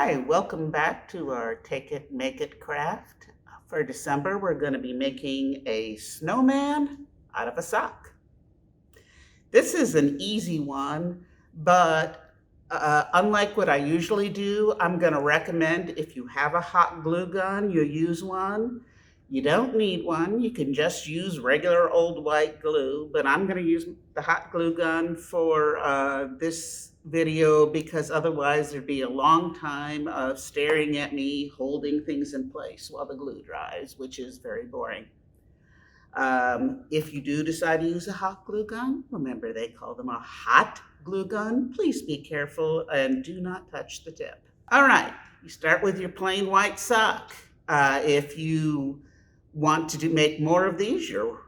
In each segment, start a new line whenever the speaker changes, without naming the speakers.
Hi, welcome back to our Take It, Make It craft. For December, we're going to be making a snowman out of a sock. This is an easy one, but unlike what I usually do, I'm going to recommend if you have a hot glue gun, you use one. You don't need one. You can just use regular old white glue, but I'm going to use the hot glue gun for this video because otherwise there'd be a long time of staring at me holding things in place while the glue dries, which is very boring. If you do decide to use a hot glue gun, remember they call them a hot glue gun. Please be careful and do not touch the tip. All right, you start with your plain white sock. If you want to make more of these, your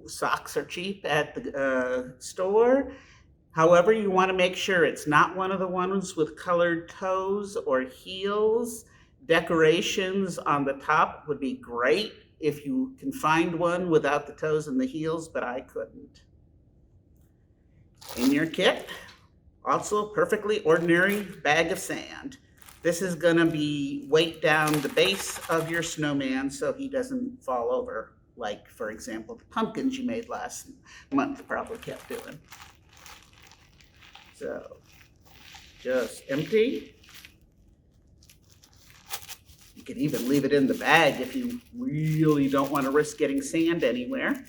socks are cheap at the store. However, you want to make sure it's not one of the ones with colored toes or heels. Decorations on the top would be great if you can find one without the toes and the heels, but I couldn't. In your kit, also a perfectly ordinary bag of sand. This is gonna be weight down the base of your snowman so he doesn't fall over, like, for example, the pumpkins you made last month probably kept doing. So, just empty. You can even leave it in the bag if you really don't want to risk getting sand anywhere.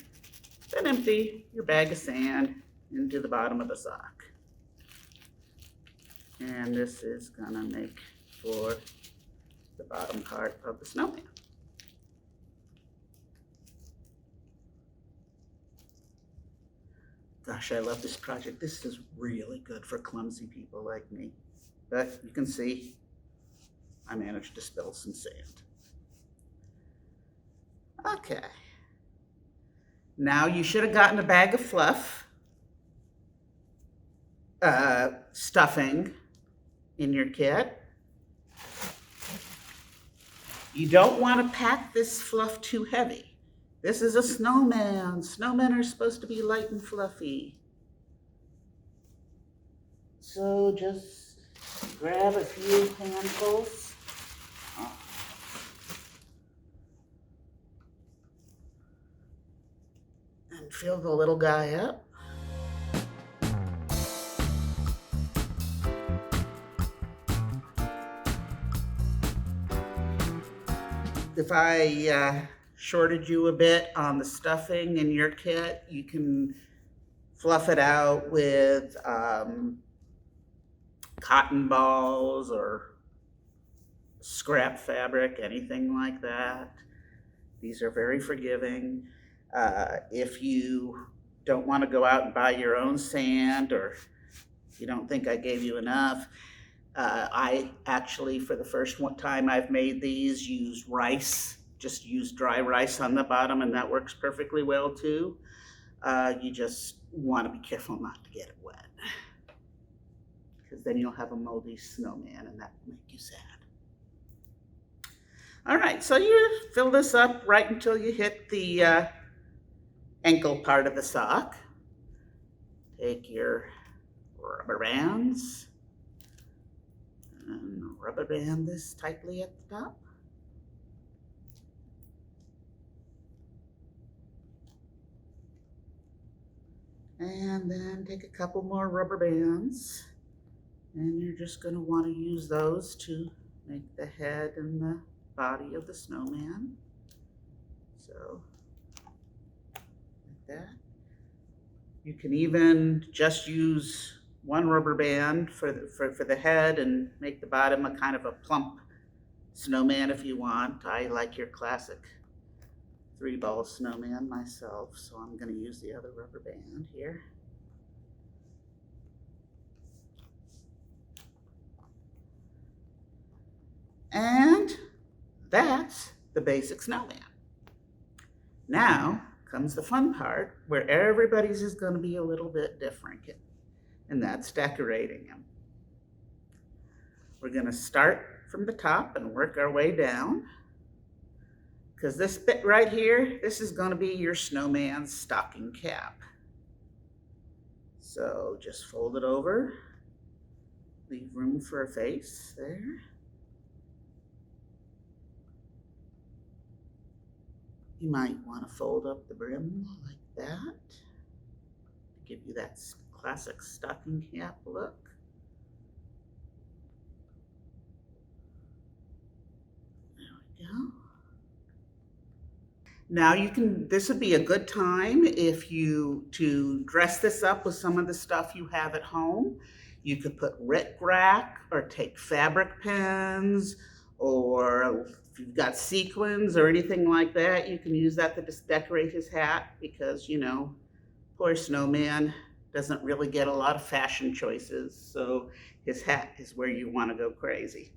Then empty your bag of sand into the bottom of the sock. And this is gonna make for the bottom part of the snowman. Gosh, I love this project. This is really good for clumsy people like me. But you can see I managed to spill some sand. Okay. Now you should have gotten a bag of fluff, stuffing in your kit. You don't want to pack this fluff too heavy. This is a snowman. Snowmen are supposed to be light and fluffy. So just grab a few handfuls. And fill the little guy up. If I shorted you a bit on the stuffing in your kit, you can fluff it out with cotton balls or scrap fabric, anything like that. These are very forgiving. If you don't want to go out and buy your own sand, or you don't think I gave you enough, I actually, for the first time I've made these, use rice. Just use dry rice on the bottom, and that works perfectly well too. You just want to be careful not to get it wet, because then you'll have a moldy snowman, and that will make you sad. All right, so you fill this up right until you hit the ankle part of the sock. Take your rubber bands and rubber band this tightly at the top. And then take a couple more rubber bands, and you're just going to want to use those to make the head and the body of the snowman. So, like that. You can even just use one rubber band for the head and make the bottom a kind of a plump snowman if you want. I like your classic 3-ball snowman myself, so I'm going to use the other rubber band here. And that's the basic snowman. Now comes the fun part, where everybody's is going to be a little bit different, and that's decorating them. We're going to start from the top and work our way down, because this bit right here, this is going to be your snowman's stocking cap. So just fold it over, leave room for a face there. You might want to fold up the brim like that to give you that classic stocking cap look. There we go. Now this would be a good time to dress this up with some of the stuff you have at home. You could put rickrack or take fabric pins, or if you've got sequins or anything like that, you can use that to just decorate his hat, because, poor Snowman doesn't really get a lot of fashion choices, so his hat is where you want to go crazy.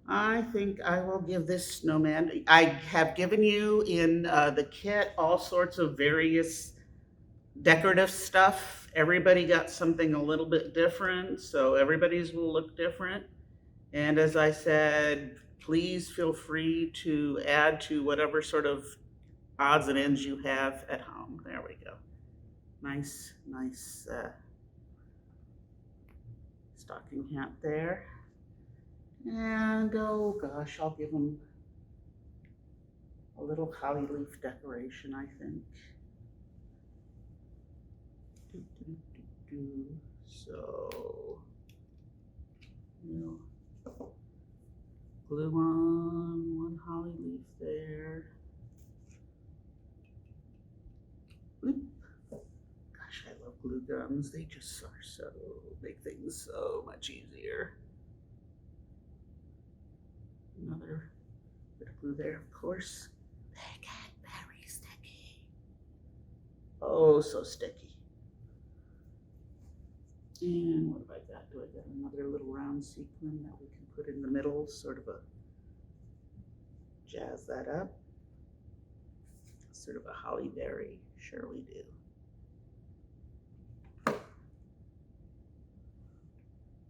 I think I will give this snowman. I have given you in the kit all sorts of various decorative stuff. Everybody got something a little bit different, so everybody's will look different. And as I said, please feel free to add to whatever sort of odds and ends you have at home. There we go. Nice stocking hat there. And oh gosh, I'll give him a little holly leaf decoration, I think. So, glue on one holly leaf there. Oop. Gosh, I love glue guns. They just make things so much easier. Another bit of glue there, of course. They get very sticky. Oh, so sticky. And what have I got? Do I got another little round sequin that we can put in the middle, sort of jazz that up? Sort of a holly berry. Sure we do.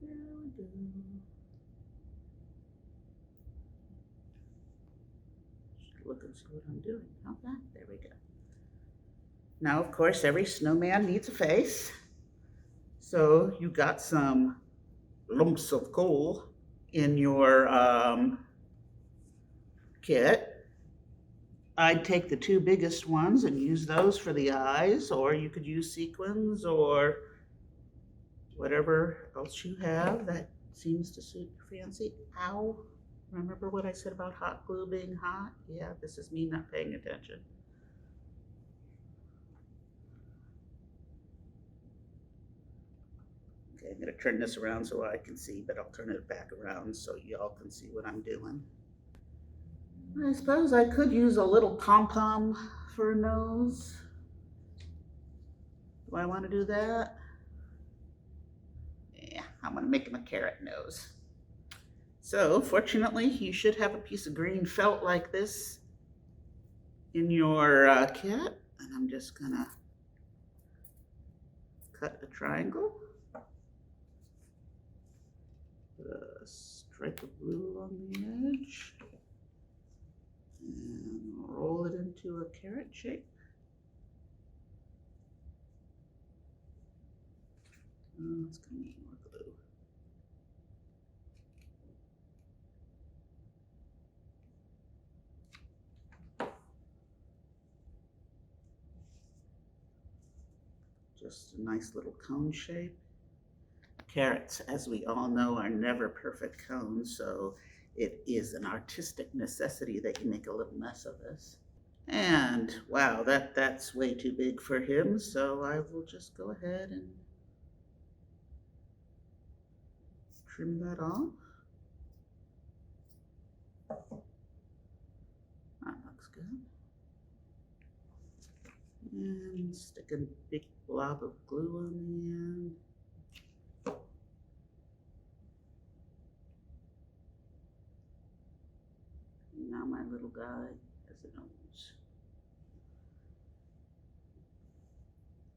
There we go. Look and see what I'm doing. Okay, there we go. Now, of course, every snowman needs a face. So you got some lumps of coal in your kit. I'd take the two biggest ones and use those for the eyes, or you could use sequins or whatever else you have that seems to suit your fancy. Ow. Remember what I said about hot glue being hot? Yeah, this is me not paying attention. Okay, I'm gonna turn this around so I can see, but I'll turn it back around so y'all can see what I'm doing. I suppose I could use a little pom-pom for a nose. Do I want to do that? Yeah, I'm gonna make him a carrot nose. So fortunately, you should have a piece of green felt like this in your kit. And I'm just gonna cut a triangle. Put a stripe of blue along the edge. And roll it into a carrot shape. Oh, it's gonna need more glue. Just a nice little cone shape. Carrots, as we all know, are never perfect cones, so it is an artistic necessity that you make a little mess of this. And wow, that's way too big for him, so I will just go ahead and trim that off. That looks good. And stick a big blob of glue on the end. Now my little guy has a nose.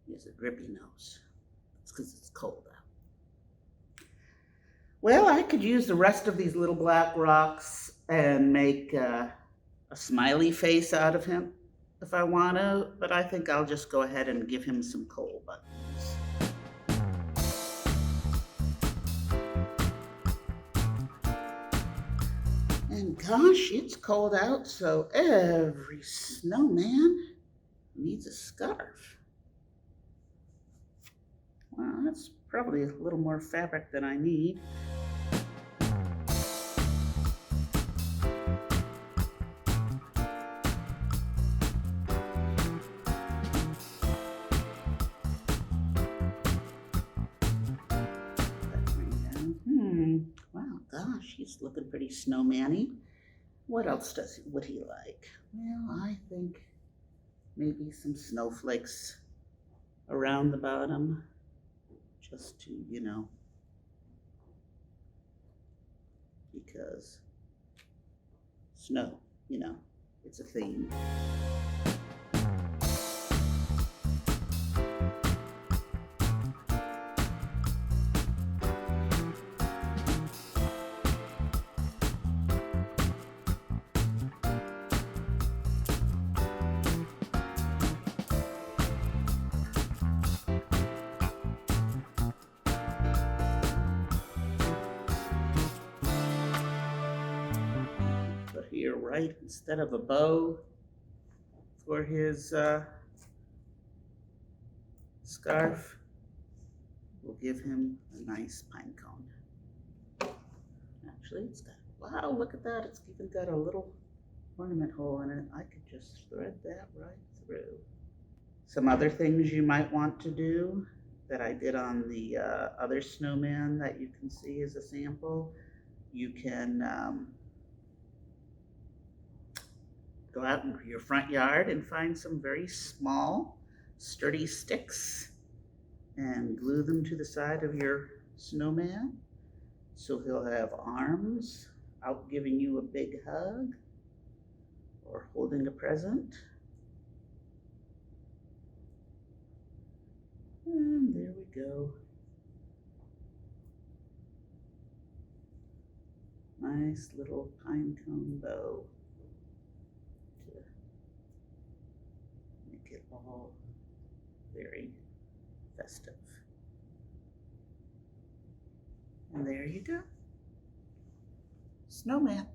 He has a drippy nose. It's because it's cold out. Well, I could use the rest of these little black rocks and make a smiley face out of him if I want to, but I think I'll just go ahead and give him some coal buttons. And gosh, it's cold out, so every snowman needs a scarf. Well, that's probably a little more fabric than I need. Wow, gosh, he's looking pretty snowman-y. What else would he like? Well, I think maybe some snowflakes around the bottom, just to, because snow, it's a theme. Here, right, instead of a bow for his scarf, we'll give him a nice pine cone. Actually, it's got, wow, look at that, it's even got a little ornament hole in it. I could just thread that right through. Some other things you might want to do that I did on the other snowman that you can see as a sample, you can go out in your front yard and find some very small, sturdy sticks and glue them to the side of your snowman. So he'll have arms out giving you a big hug or holding a present. And there we go. Nice little pine cone bow. Make it all very festive. And there you go. Snowman.